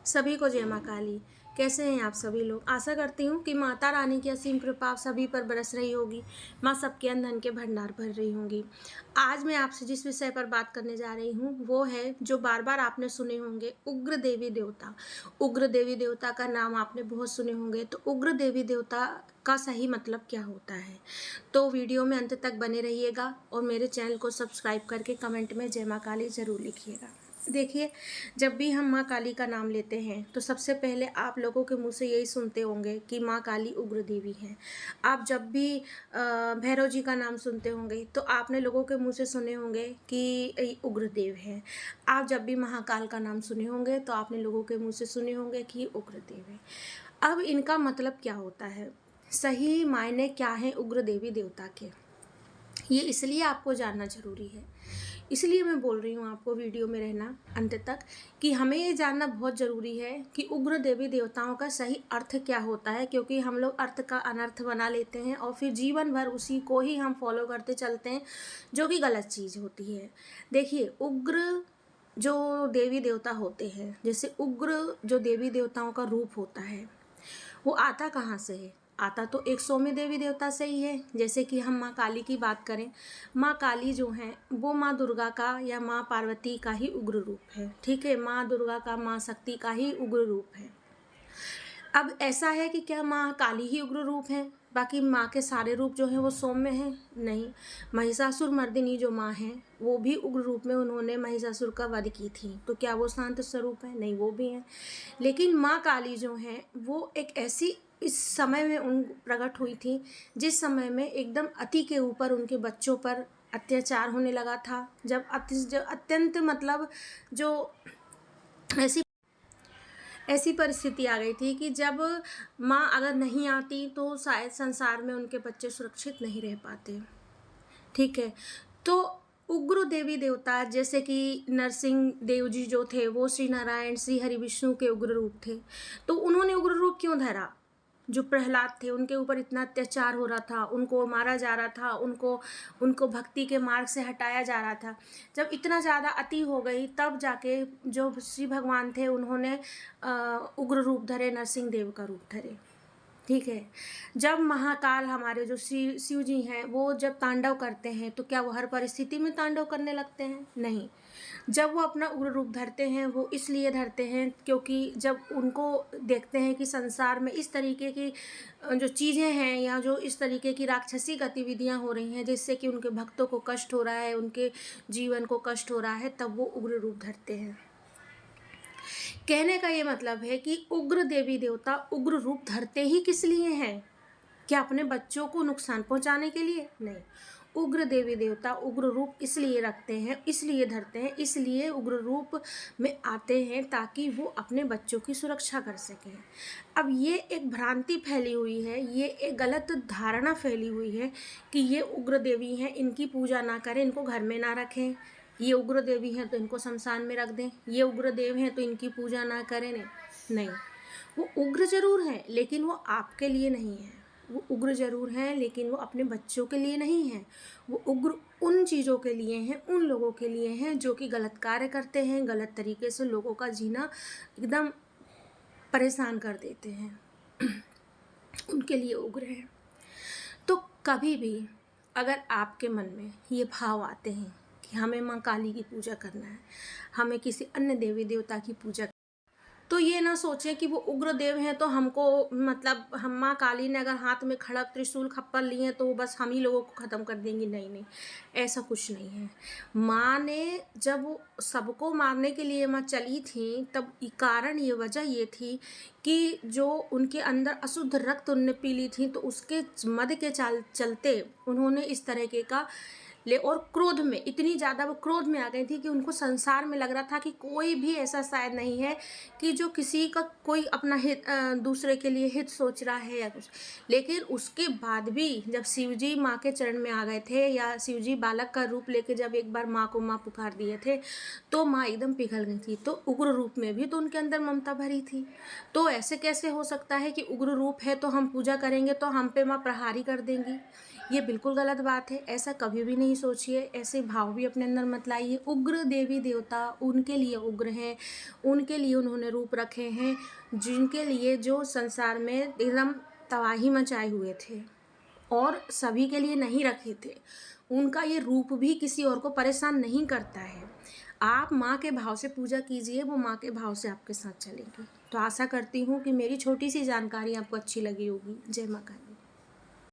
सभी को जय माँ काली। कैसे हैं आप सभी लोग? आशा करती हूँ कि माता रानी की असीम कृपा आप सभी पर बरस रही होगी। माँ सबके अंदर के भंडार भर रही होंगी। आज मैं आपसे जिस विषय पर बात करने जा रही हूँ वो है जो बार बार आपने सुने होंगे, उग्र देवी देवता। उग्र देवी देवता का नाम आपने बहुत सुने होंगे। तो उग्र देवी देवता का सही मतलब क्या होता है? तो वीडियो में अंत तक बने रहिएगा और मेरे चैनल को सब्सक्राइब करके कमेंट में जय माँ काली ज़रूर लिखिएगा। देखिए, जब भी हम माँ काली का नाम लेते हैं तो सबसे पहले आप लोगों के मुंह से यही सुनते होंगे कि माँ काली उग्र देवी हैं। आप जब भी भैरव जी का नाम सुनते होंगे तो आपने लोगों के मुंह से सुने होंगे कि ये उग्र देव हैं। आप जब भी महाकाल का नाम सुने होंगे तो आपने लोगों के मुंह से सुने होंगे कि ये उग्र देव है। अब इनका मतलब क्या होता है? सही मायने क्या है उग्र देवी देवता के? ये इसलिए आपको जानना ज़रूरी है, इसलिए मैं बोल रही हूँ आपको वीडियो में रहना अंत तक, कि हमें ये जानना बहुत ज़रूरी है कि उग्र देवी देवताओं का सही अर्थ क्या होता है। क्योंकि हम लोग अर्थ का अनर्थ बना लेते हैं और फिर जीवन भर उसी को ही हम फॉलो करते चलते हैं, जो कि गलत चीज़ होती है। देखिए, उग्र जो देवी देवता होते हैं, जैसे उग्र जो देवी देवताओं का रूप होता है, वो आता कहाँ से है? आता तो एक सौम्य देवी देवता से ही है। जैसे कि हम माँ काली की बात करें, माँ काली जो हैं वो माँ दुर्गा का या माँ पार्वती का ही उग्र रूप है। ठीक है, माँ दुर्गा का, माँ शक्ति का ही उग्र रूप है। अब ऐसा है कि क्या माँ काली ही उग्र रूप है, बाकी माँ के सारे रूप जो हैं वो सौम्य हैं? नहीं। महिषासुर मर्दिनी जो माँ हैं वो भी उग्र रूप में उन्होंने महिषासुर का वध की थी, तो क्या वो शांत स्वरूप है? नहीं, वो भी हैं। लेकिन माँ काली जो हैं वो एक ऐसी इस समय में उन प्रकट हुई थी जिस समय में एकदम अति के ऊपर उनके बच्चों पर अत्याचार होने लगा था। जब अत्यंत मतलब जो ऐसी ऐसी परिस्थिति आ गई थी कि जब माँ अगर नहीं आती तो शायद संसार में उनके बच्चे सुरक्षित नहीं रह पाते। ठीक है, तो उग्र देवी देवता जैसे कि नरसिंह देव जी जो थे वो श्री नारायण श्री हरि विष्णु के उग्र रूप थे। तो उन्होंने उग्र रूप क्यों धरा? जो प्रहलाद थे उनके ऊपर इतना अत्याचार हो रहा था, उनको मारा जा रहा था, उनको उनको भक्ति के मार्ग से हटाया जा रहा था। जब इतना ज़्यादा अति हो गई तब जाके जो श्री भगवान थे उन्होंने उग्र रूप धरे, नरसिंह देव का रूप धरे। ठीक है, जब महाकाल हमारे जो शिव जी हैं वो जब तांडव करते हैं तो क्या वो हर परिस्थिति में तांडव करने लगते हैं? नहीं। जब वो अपना उग्र रूप धरते हैं वो इसलिए धरते हैं क्योंकि जब उनको देखते हैं कि संसार में इस तरीके की जो चीज़ें हैं या जो इस तरीके की राक्षसी गतिविधियां हो रही हैं जिससे कि उनके भक्तों को कष्ट हो रहा है, उनके जीवन को कष्ट हो रहा है, तब वो उग्र रूप धरते हैं। कहने का ये मतलब है कि उग्र देवी देवता उग्र रूप धरते ही किस लिए हैं? क्या अपने बच्चों को नुकसान पहुंचाने के लिए? नहीं। उग्र देवी देवता उग्र रूप इसलिए रखते हैं, इसलिए धरते हैं, इसलिए उग्र रूप में आते हैं ताकि वो अपने बच्चों की सुरक्षा कर सकें। अब ये एक भ्रांति फैली हुई है, ये एक गलत धारणा फैली हुई है कि ये उग्र देवी हैं, इनकी पूजा ना करें, इनको घर में ना रखें। ये उग्र देवी हैं तो इनको शमशान में रख दें, ये उग्र देव हैं तो इनकी पूजा ना करें। नहीं, वो उग्र जरूर हैं लेकिन वो आपके लिए नहीं है। वो उग्र जरूर हैं लेकिन वो अपने बच्चों के लिए नहीं है। वो उग्र उन चीज़ों के लिए हैं, उन लोगों के लिए हैं जो कि गलत कार्य करते हैं, गलत तरीके से लोगों का जीना एकदम परेशान कर देते हैं। उनके लिए उग्र है। तो कभी भी अगर आपके मन में ये भाव आते हैं कि हमें माँ काली की पूजा करना है, हमें किसी अन्य देवी देवता की पूजा, तो ये ना सोचें कि वो उग्र देव हैं तो हमको मतलब हम माँ काली ने अगर हाथ में खड़ग त्रिशूल खप्पर लिए हैं तो वो बस हम ही लोगों को ख़त्म कर देंगी। नहीं नहीं, ऐसा कुछ नहीं है। माँ ने जब वो सबको मारने के लिए माँ चली थी तब कारण ये वजह ये थी कि जो उनके अंदर अशुद्ध रक्त उनने पी ली थी तो उसके मद के चलते उन्होंने इस तरीके का और क्रोध में, इतनी ज़्यादा वो क्रोध में आ गई थी कि उनको संसार में लग रहा था कि कोई भी ऐसा शायद नहीं है कि जो किसी का कोई अपना हित दूसरे के लिए हित सोच रहा है या कुछ। लेकिन उसके बाद भी जब शिवजी माँ के चरण में आ गए थे या शिवजी बालक का रूप लेके जब एक बार माँ को माँ पुकार दिए थे तो माँ एकदम पिघल गई थी। तो उग्र रूप में भी तो उनके अंदर ममता भरी थी। तो ऐसे कैसे हो सकता है कि उग्र रूप है तो हम पूजा करेंगे तो हम पे माँ प्रहारी कर देंगी? ये बिल्कुल गलत बात है, ऐसा कभी भी नहीं सोचिए, ऐसे भाव भी अपने अंदर मत लाइए। उग्र देवी देवता उनके लिए उग्र हैं, उनके लिए उन्होंने रूप रखे हैं, जिनके लिए जो संसार में एकदम तबाही मचाए हुए थे और सभी के लिए नहीं रखे थे। उनका ये रूप भी किसी और को परेशान नहीं करता है। आप माँ के भाव से पूजा कीजिए, वो माँ के भाव से आपके साथ चलेंगी। तो आशा करती हूँ कि मेरी छोटी सी जानकारी आपको अच्छी लगी होगी। जय माँ काली।